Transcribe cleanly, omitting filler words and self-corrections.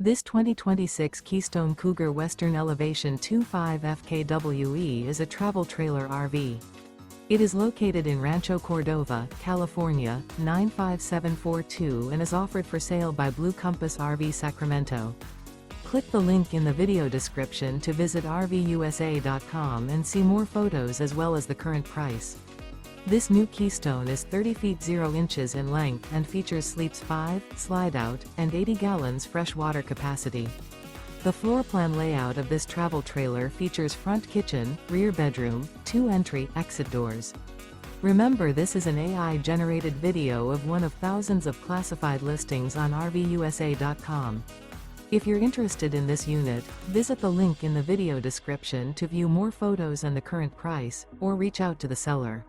This 2026 Keystone Cougar Western Elevation 25 FKWE is a travel trailer RV. It is located in Rancho Cordova, California, 95742 and is offered for sale by Blue Compass RV Sacramento. Click the link in the video description to visit RVUSA.com and see more photos as well as the current price. This new Keystone is 30 feet 0 inches in length and features sleeps 5, slide-out, and 80 gallons fresh water capacity. The floor plan layout of this travel trailer features front kitchen, rear bedroom, 2 entry/exit doors. Remember, this is an AI-generated video of one of thousands of classified listings on RVUSA.com. If you're interested in this unit, visit the link in the video description to view more photos and the current price, or reach out to the seller.